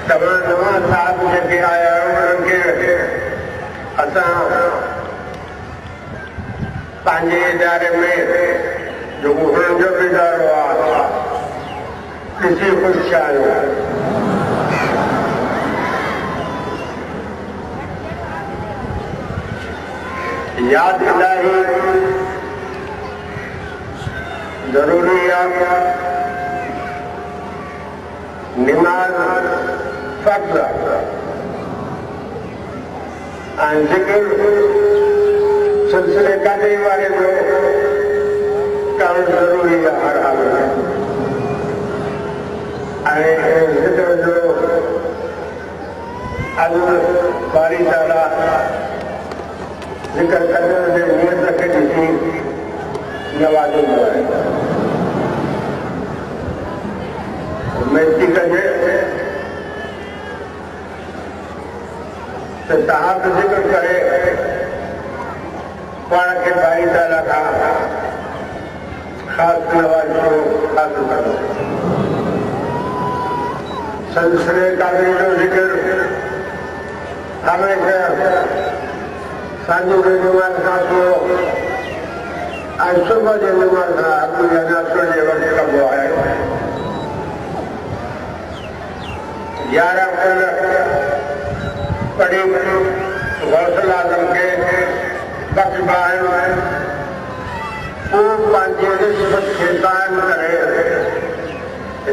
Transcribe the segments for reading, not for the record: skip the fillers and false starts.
तमाम नवां साहब जेके आया उन्हनि खे असां पंहिंजे इदारे में जेको हुननि जो बि इदारो आहे ॾिसी ख़ुशि आहियूं। यादि इलाही ज़रूरी आहे। निमाज़ फर्ज़ आहे ऐं ज़िक्र सिलसिले कादे वारे जो करणु ज़रूरी आहे हर हाल में। ऐं ज़िक्र जो अॼु बारी ताला ज़िक्र करण जे नियत खे ॾिसी नवाज़ींदो आहे। वेनती कजे त तव्हां बि ज़िक्र करे पाण खे बारी ताला खां ख़ासि नवाज़ो हासिल करो। सिलसिले कादरी जो ज़िक्र हमेशा सांझी जे निमाज़ खां पोइ ऐं सुबुह जे निमाज़ खां अॻु या नाश्ते जे वक़्तु कबो आहे। 11 पढ़ी गौसल आज़म खे बख़्शबा आहिनि। हू पंहिंजी निस्बत खे क़ाइमु करे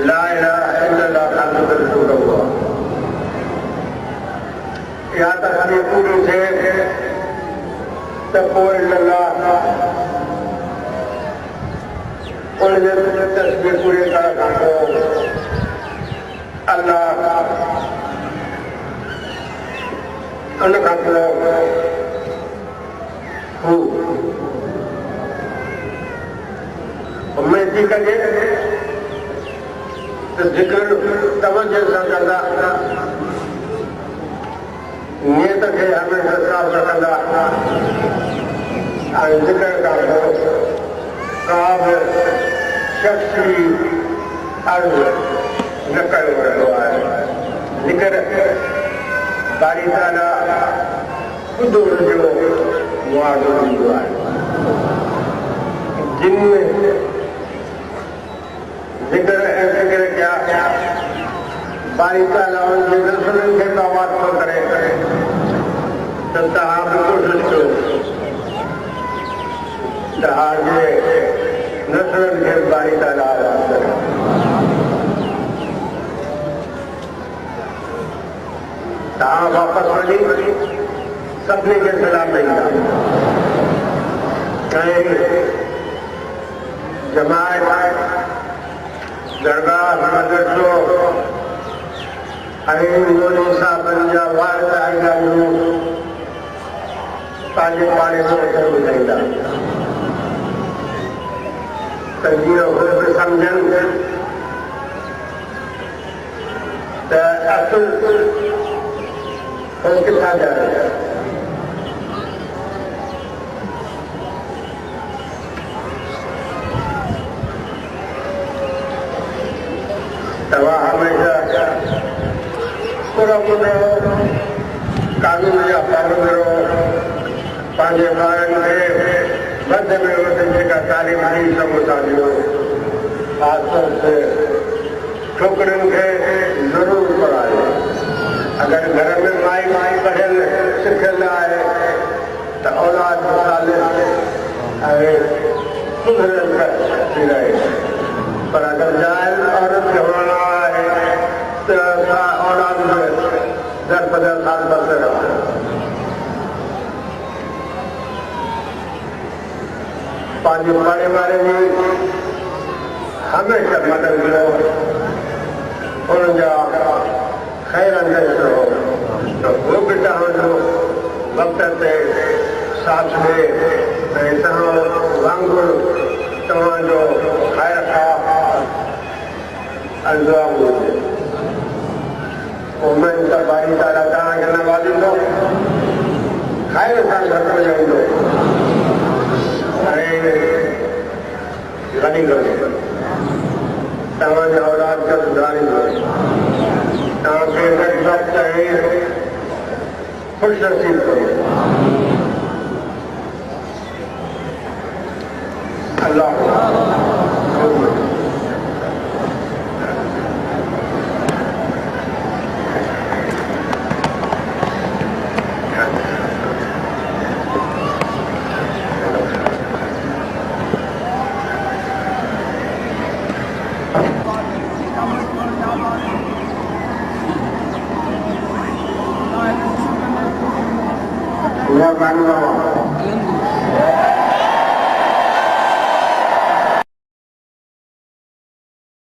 ला इलाहा इल्लल्लाह मुहम्मद रसूलुल्लाह या त हली पूरी थिए त पोइ इल्लल्लाह उनजे तस्बीह पूरी करण खां पोइ अल्लाह उन खां पोइ हू उमेद थी कजे त ज़िक्र तवजो सां कंदा, नियत खे हमेशा साफ़ रखंदा ऐं ज़िक्र खां पोइ का बि शख़्सी अर्ज़ न कयो वेंदो आहे। ज़िक्र बारी ताला ख़ुदि हुनजो मुआवज़ो ॾींदो आहे। जिन ज़िक्र ऐं फ़िक्र कया बारी ताला उनजे रसूलनि खे आवाज़ थो करे त तव्हां बि कोशिशि कयो त हाणे नसलनि खे बारी ताला आवाज़ करे। तव्हां वापसि वञी सभिनी खे सलाम ॾींदा। कंहिं जमायत दरगाह मदरसो ऐं मोदी साहबनि जा वाइदा ॻाल्हियूं पंहिंजे पाणे में ॿुधाईंदा त जीअं उहे बि सम्झनि त असुलु हो किथां जा तव्हां हमेशा पुरपुर रहो, कानून जा पाबंद रहो। पंहिंजे ॿारनि खे वधि में वधि जेका तालीम ॾेई सघो था ॾियो। ख़ासि तौर ते छोकिरियुनि खे ज़रूरु पढ़ायो। अगरि घर में माई पढ़ियल सिखियल आहे त औलाद सालिस ऐं सुधरियल थी रहे। पर अगरि जाइल औरत खे हुअणो आहे त औलाद में दर बदर साल बसर आहे। पंहिंजे पाड़े वारे जी हमेशा मदद कयो, उन्हनि जा ख़ैर अंदेश रहो त उहो बि तव्हांजो वक़्त ते साथ ॾे ऐं तव्हां वांगुरु तव्हांजो ख़ैर ख़्वाह ऐं दुआ हुजे। उमेद त बारी ताला तव्हांखे नवाज़ींदो, ख़ैर सां घटि वॼाईंदो ऐं घणी तव्हांजा औलाद खे सुधारींदो। तव्हांखे खुश नसीब करो। अल्लाह मैं मानूंगा